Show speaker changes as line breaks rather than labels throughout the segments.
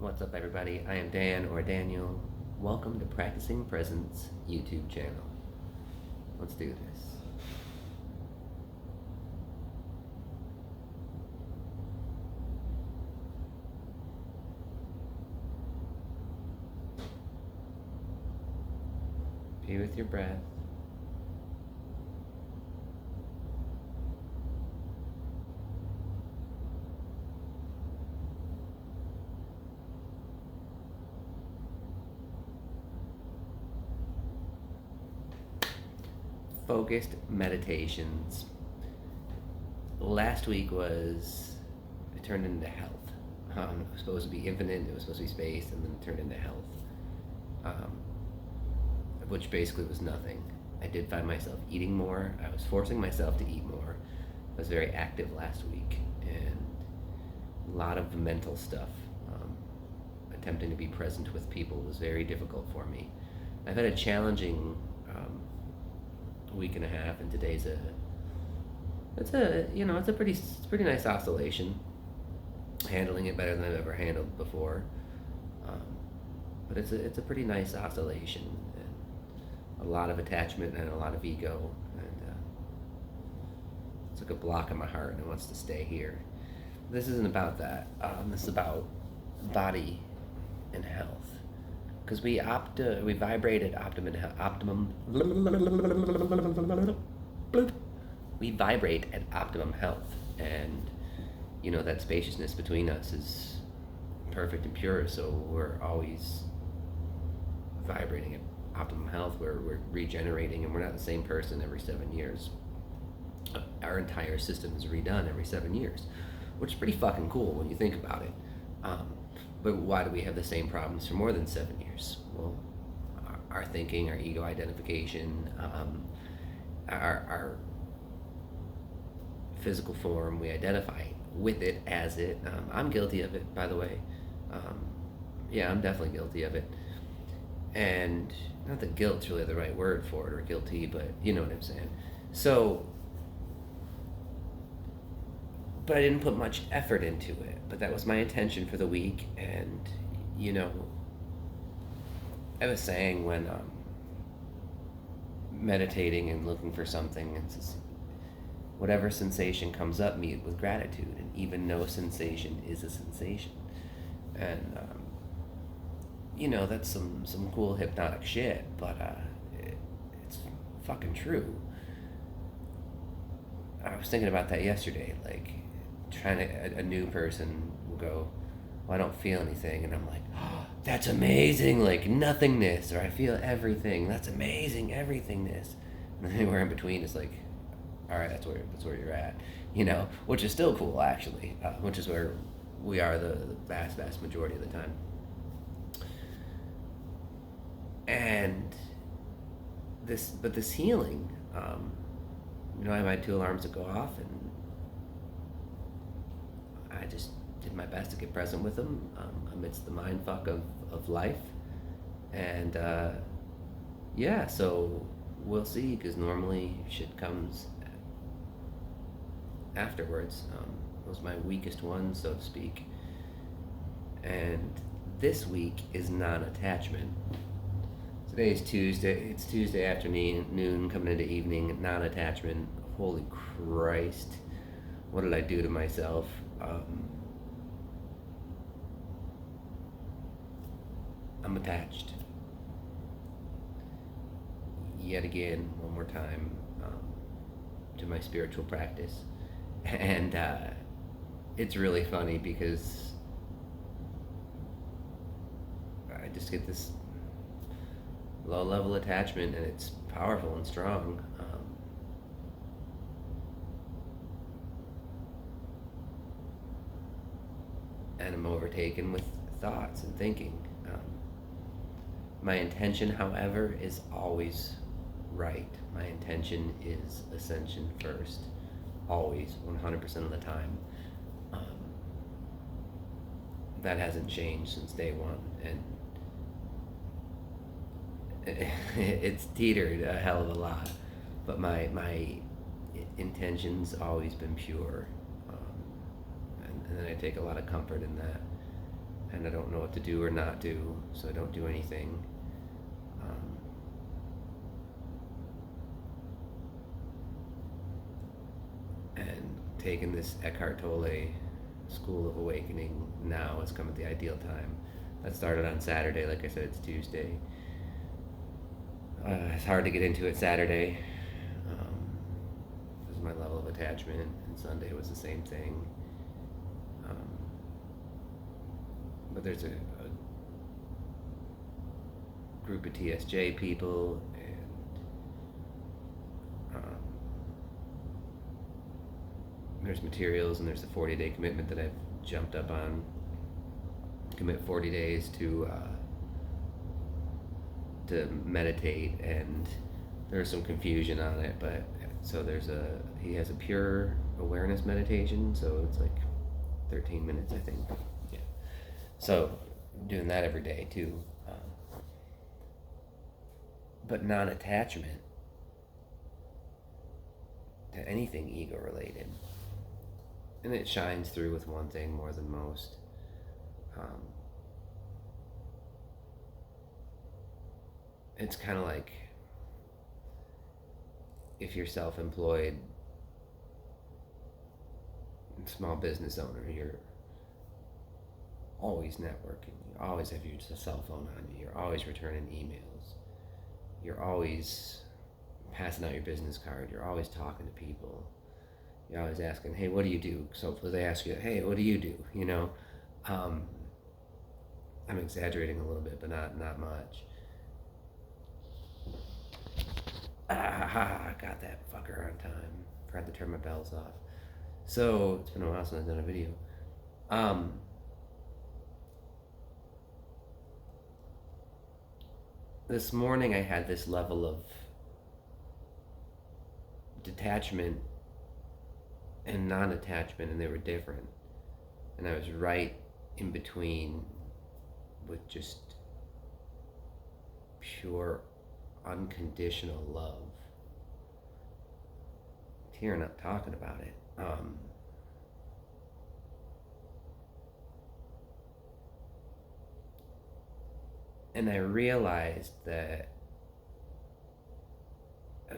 What's up, everybody? I am Dan or Daniel. Welcome to Practicing Presence YouTube channel. Let's do this. Be with your breath. Focused meditations. Last week it turned into health. It was supposed to be infinite, it was supposed to be space, and then it turned into health. Which basically was nothing. I did find myself eating more. I was forcing myself to eat more. I was very active last week, and a lot of mental stuff. Attempting to be present with people was very difficult for me. I've had a challenging week and a half, and today's it's a pretty nice oscillation. Handling it better than I've ever handled before, but it's a pretty nice oscillation, and a lot of attachment and a lot of ego, and it's like a block in my heart and it wants to stay here. This isn't about that. This is about body and health, because we vibrate at optimum. We vibrate at optimum health, and that spaciousness between us is perfect and pure. So we're always vibrating at optimum health. We're regenerating, and we're not the same person every 7 years. Our entire system is redone every 7 years, which is pretty fucking cool when you think about it. But why do we have the same problems for more than 7 years? Well, our thinking, our ego identification, our physical form, we identify with it as it. I'm guilty of it, by the way. Yeah, I'm definitely guilty of it. And not that guilt's really the right word for it, or guilty, but you know what I'm saying. So, but I didn't put much effort into it. But that was my intention for the week, and I was saying when meditating and looking for something, it's just, whatever sensation comes up, meet it with gratitude, and even no sensation is a sensation. And that's some cool hypnotic shit, but it's fucking true. I was thinking about that yesterday, like a new person will go, well, I don't feel anything, and I'm like, oh, that's amazing, like nothingness, or I feel everything, that's amazing, everythingness. And then anywhere in between is like, all right, that's where you're at, which is still cool, actually, which is where we are the vast majority of the time. And this healing, I have my 2 alarms that go off, and I just did my best to get present with them amidst the mind fuck of life. And yeah, so we'll see, because normally shit comes afterwards. It was my weakest one, so to speak. And this week is non-attachment. Today is Tuesday. It's Tuesday afternoon, coming into evening. Non-attachment. Holy Christ. What did I do to myself? I'm attached. Yet again, one more time, to my spiritual practice. And it's really funny, because I just get this low level attachment, and it's powerful and strong. And I'm overtaken with thoughts and thinking. My intention, however, is always right. My intention is ascension first, always, 100% of the time. That hasn't changed since day one, and it's teetered a hell of a lot, but my intention's always been pure, and then I take a lot of comfort in that. and I don't know what to do or not do, so I don't do anything. Um, and taking this Eckhart Tolle School of Awakening now has come at the ideal time. That started on Saturday. Like I said, it's Tuesday. It's hard to get into it Saturday. This is my level of attachment, and Sunday was the same thing. But there's a group of TSJ people, and there's materials, and there's a 40-day commitment that I've jumped up on. Commit 40 days to meditate, and there's some confusion on it, but so he has a pure awareness meditation, so it's like 13 minutes, I think. Yeah. So doing that every day too. But non-attachment to anything ego related, and it shines through with one thing more than most. It's kind of like if you're self-employed, small business owner, you're always networking, you always have your cell phone on you, you're always returning emails, you're always passing out your business card, you're always talking to people, you're always asking, hey, what do you do? So if they ask you, hey, what do you do? You know, I'm exaggerating a little bit, but not much. I got that fucker on time. Forgot to turn my bells off. So it's been a while since I've done a video. This morning I had this level of detachment and non-attachment, and they were different. And I was right in between with just pure unconditional love. Tearing up talking about it. And I realized that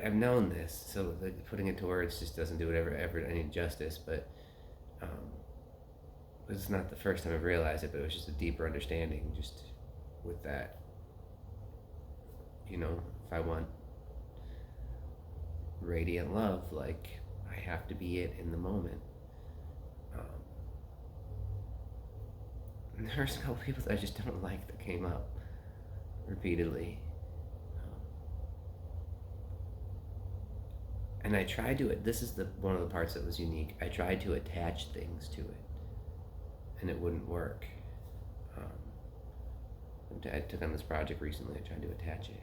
I've known this, so putting it to words just doesn't do it ever any justice, but it's not the first time I've realized it, but it was just a deeper understanding just with that. You know, if I want radiant love, like, I have to be it in the moment. And there's a couple people that I just don't like that came up repeatedly. And I tried to, this is one of the parts that was unique, I tried to attach things to it, and it wouldn't work. I took on this project recently, I tried to attach it.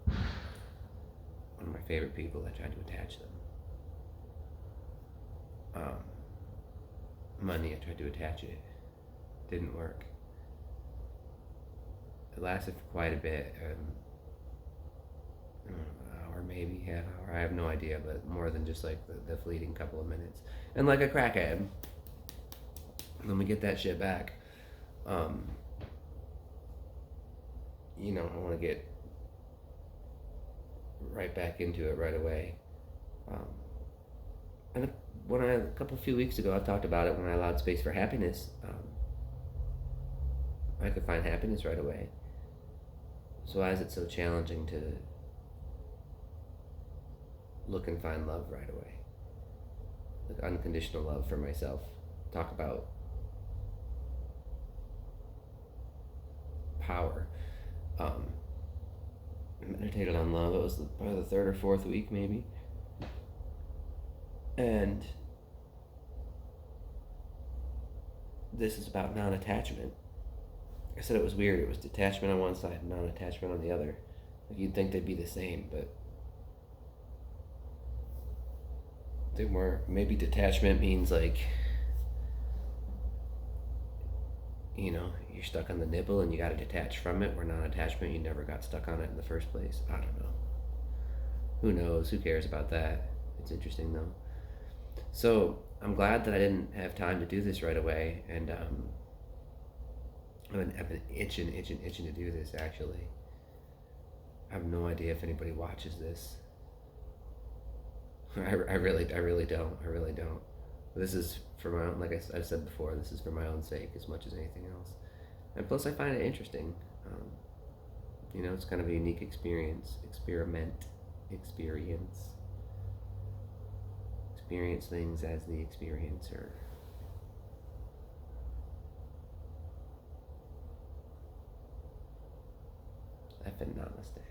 One of my favorite people, I tried to attach them. Money, I tried to attach it. Didn't work. It lasted for quite a bit, an hour maybe, half hour, I have no idea, but more than just like the fleeting couple of minutes. And like a crackhead, let me get that shit back. You know, I want to get right back into it right away. And a few weeks ago, I talked about it when I allowed space for happiness. I could find happiness right away. So why is it so challenging to look and find love right away? Like unconditional love for myself. Talk about power. I meditated on love. It was probably the third or fourth week, maybe. And this is about non-attachment. I said it was weird. It was detachment on one side, non-attachment on the other. Like you'd think they'd be the same, but they weren't. Maybe detachment means like, you know, you're stuck on the nipple and you got to detach from it, where non-attachment, you never got stuck on it in the first place. I don't know. Who knows? Who cares about that? It's interesting though. So I'm glad that I didn't have time to do this right away, and I've been itching to do this. Actually, I have no idea if anybody watches this. I really don't. I really don't. This is for my own, like I've said before, this is for my own sake as much as anything else. And plus, I find it interesting. It's kind of a unique experience. Experience things as the experiencer. Effing namaste.